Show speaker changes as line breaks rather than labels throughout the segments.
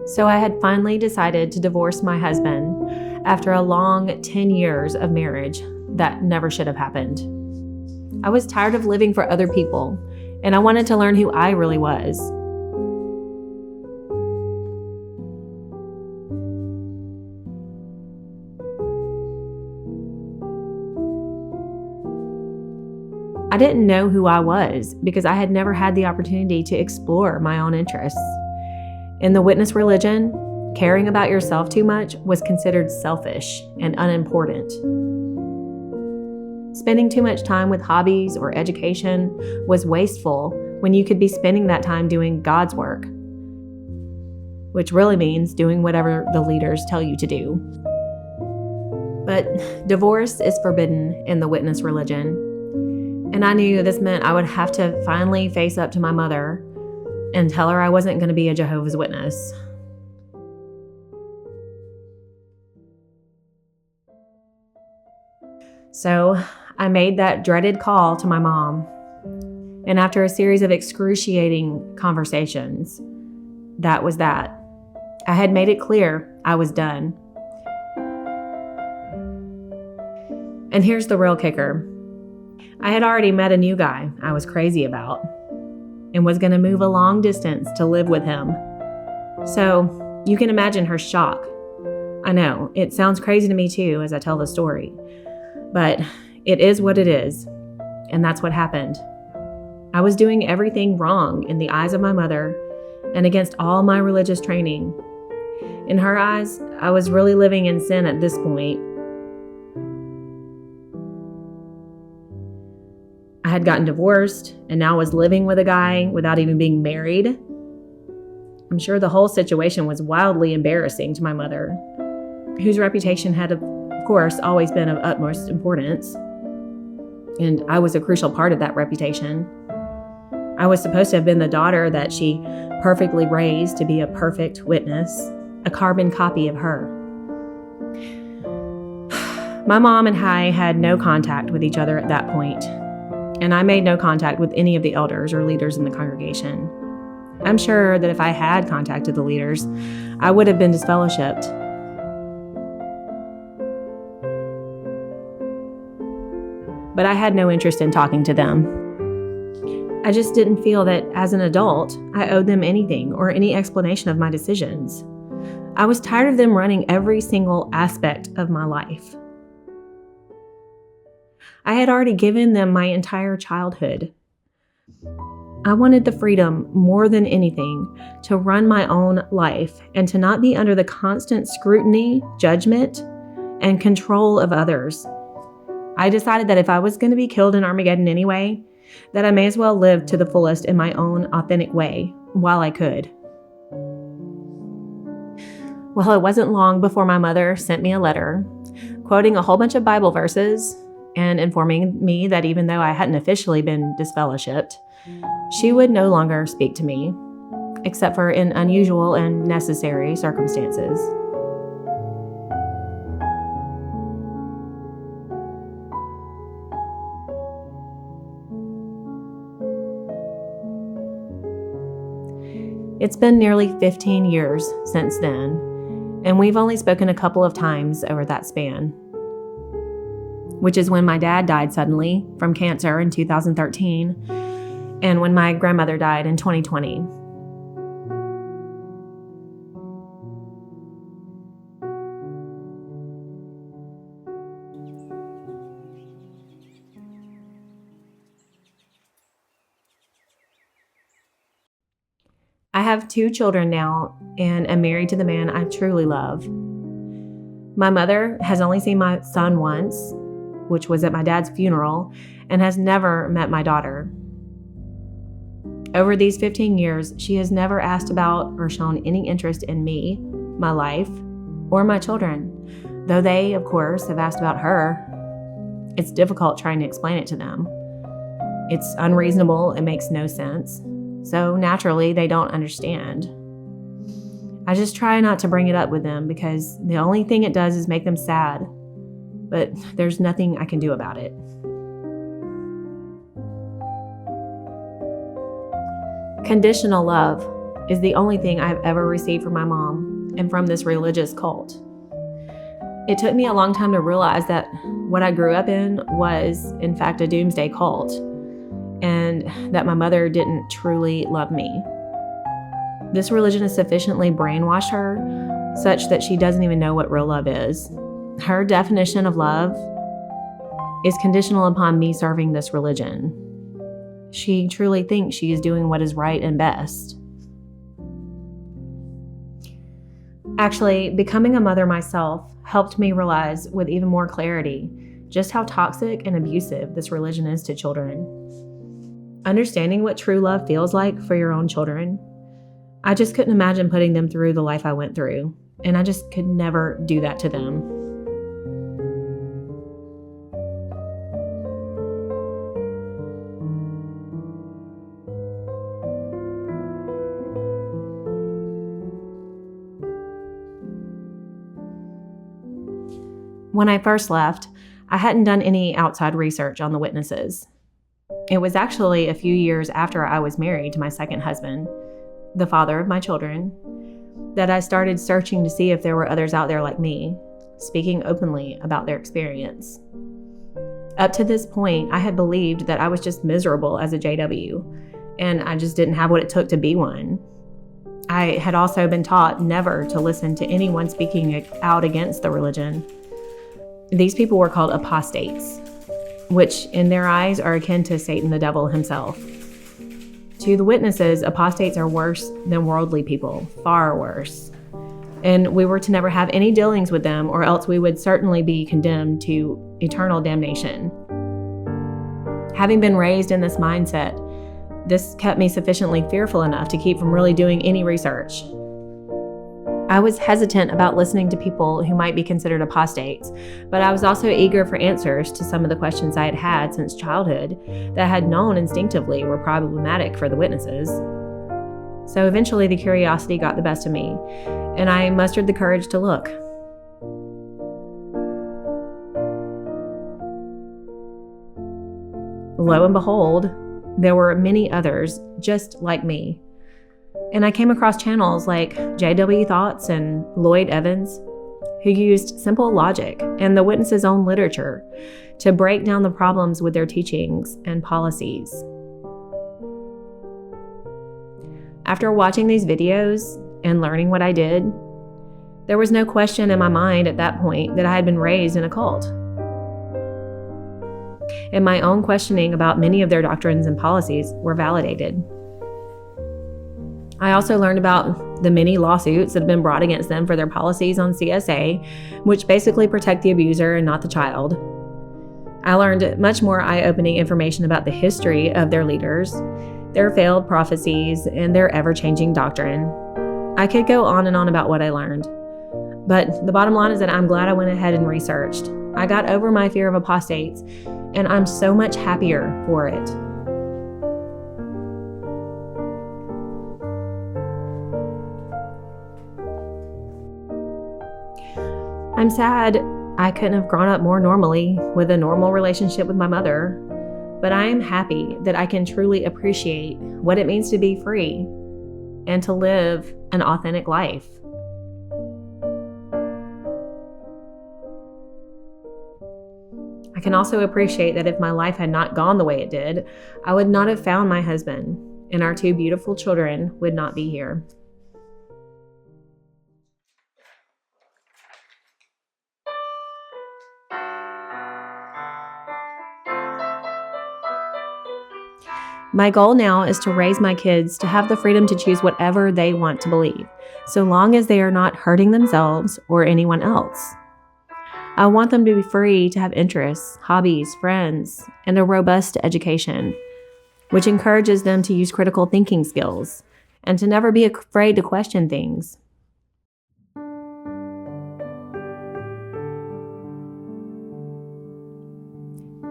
So I had finally decided to divorce my husband after a long 10 years of marriage that never should have happened. I was tired of living for other people, and I wanted to learn who I really was. I didn't know who I was because I had never had the opportunity to explore my own interests. In the witness religion, caring about yourself too much was considered selfish and unimportant. Spending too much time with hobbies or education was wasteful when you could be spending that time doing God's work, which really means doing whatever the leaders tell you to do. But divorce is forbidden in the witness religion. And I knew this meant I would have to finally face up to my mother and tell her I wasn't going to be a Jehovah's Witness. So I made that dreaded call to my mom. And after a series of excruciating conversations, that was that. I had made it clear I was done. And here's the real kicker. I had already met a new guy I was crazy about and was going to move a long distance to live with him. So you can imagine her shock. I know, it sounds crazy to me too as I tell the story, but it is what it is, and that's what happened. I was doing everything wrong in the eyes of my mother and against all my religious training. In her eyes, I was really living in sin at this point. I had gotten divorced and now was living with a guy without even being married. I'm sure the whole situation was wildly embarrassing to my mother, whose reputation had, of course, always been of utmost importance. And I was a crucial part of that reputation. I was supposed to have been the daughter that she perfectly raised to be a perfect witness, a carbon copy of her. My mom and I had no contact with each other at that point. And I made no contact with any of the elders or leaders in the congregation. I'm sure that if I had contacted the leaders, I would have been disfellowshipped. But I had no interest in talking to them. I just didn't feel that as an adult, I owed them anything or any explanation of my decisions. I was tired of them running every single aspect of my life. I had already given them my entire childhood. I wanted the freedom more than anything to run my own life and to not be under the constant scrutiny, judgment, and control of others. I decided that if I was going to be killed in Armageddon anyway, that I may as well live to the fullest in my own authentic way while I could. Well, it wasn't long before my mother sent me a letter quoting a whole bunch of Bible verses and informing me that even though I hadn't officially been disfellowshipped, she would no longer speak to me, except for in unusual and necessary circumstances. It's been nearly 15 years since then, and we've only spoken a couple of times over that span, which is when my dad died suddenly from cancer in 2013 and when my grandmother died in 2020. I have 2 children now and am married to the man I truly love. My mother has only seen my son once, which was at my dad's funeral, and has never met my daughter. Over these 15 years, she has never asked about or shown any interest in me, my life, or my children, though they, of course, have asked about her. It's difficult trying to explain it to them. It's unreasonable, it makes no sense. So naturally, they don't understand. I just try not to bring it up with them because the only thing it does is make them sad. But there's nothing I can do about it. Conditional love. is the only thing I've ever received from my mom and from this religious cult. It took me a long time to realize that what I grew up in was, in fact, a doomsday cult, and that my mother didn't truly love me. This religion has sufficiently brainwashed her such that she doesn't even know what real love is. Her definition of love is conditional upon me serving this religion. She truly thinks she is doing what is right and best. Actually, becoming a mother myself helped me realize with even more clarity just how toxic and abusive this religion is to children. Understanding what true love feels like for your own children, I just couldn't imagine putting them through the life I went through, and I just could never do that to them. When I first left, I hadn't done any outside research on the witnesses. It was actually a few years after I was married to my second husband, the father of my children, that I started searching to see if there were others out there like me, speaking openly about their experience. Up to this point, I had believed that I was just miserable as a JW, and I just didn't have what it took to be one. I had also been taught never to listen to anyone speaking out against the religion. These people were called apostates, which in their eyes are akin to Satan the devil himself. To the witnesses, apostates are worse than worldly people, far worse. And we were to never have any dealings with them, or else we would certainly be condemned to eternal damnation. Having been raised in this mindset, this kept me sufficiently fearful enough to keep from really doing any research. I was hesitant about listening to people who might be considered apostates, but I was also eager for answers to some of the questions I had had since childhood that I had known instinctively were problematic for the witnesses. So eventually the curiosity got the best of me, and I mustered the courage to look. Lo and behold, there were many others just like me. And I came across channels like JW Thoughts and Lloyd Evans, who used simple logic and the witnesses' own literature to break down the problems with their teachings and policies. After watching these videos and learning what I did, there was no question in my mind at that point that I had been raised in a cult. And my own questioning about many of their doctrines and policies were validated. I also learned about the many lawsuits that have been brought against them for their policies on CSA, which basically protect the abuser and not the child. I learned much more eye-opening information about the history of their leaders, their failed prophecies, and their ever-changing doctrine. I could go on and on about what I learned, but the bottom line is that I'm glad I went ahead and researched. I got over my fear of apostates, and I'm so much happier for it. I'm sad I couldn't have grown up more normally with a normal relationship with my mother, but I am happy that I can truly appreciate what it means to be free and to live an authentic life. I can also appreciate that if my life had not gone the way it did, I would not have found my husband, and our two beautiful children would not be here. My goal now is to raise my kids to have the freedom to choose whatever they want to believe, so long as they are not hurting themselves or anyone else. I want them to be free to have interests, hobbies, friends, and a robust education, which encourages them to use critical thinking skills and to never be afraid to question things.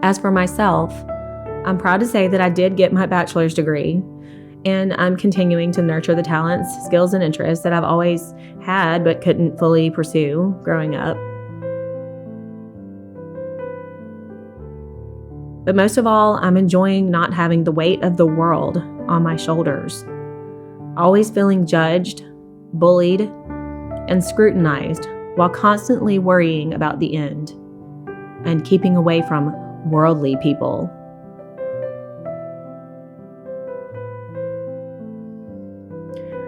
As for myself, I'm proud to say that I did get my bachelor's degree, and I'm continuing to nurture the talents, skills, and interests that I've always had but couldn't fully pursue growing up. But most of all, I'm enjoying not having the weight of the world on my shoulders. always feeling judged, bullied, and scrutinized while constantly worrying about the end and keeping away from worldly people.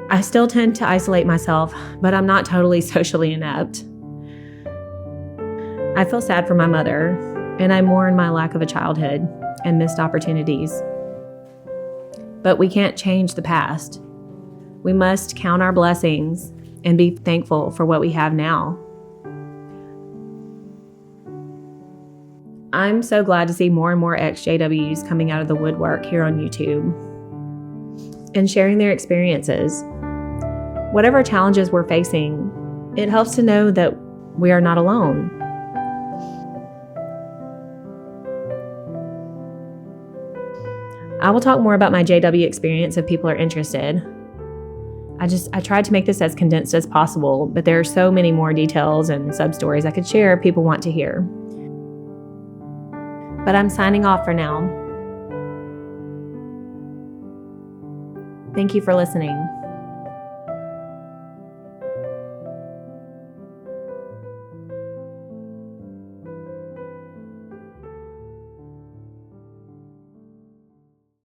I still tend to isolate myself, but I'm not totally socially inept. I feel sad for my mother, and I mourn my lack of a childhood and missed opportunities. But we can't change the past. We must count our blessings and be thankful for what we have now. I'm so glad to see more and more ex-JWs coming out of the woodwork here on YouTube and sharing their experiences. Whatever challenges we're facing, it helps to know that we are not alone. I will talk more about my JW experience if people are interested. I tried to make this as condensed as possible, but there are so many more details and sub-stories I could share if people want to hear. But I'm signing off for now. Thank you for listening.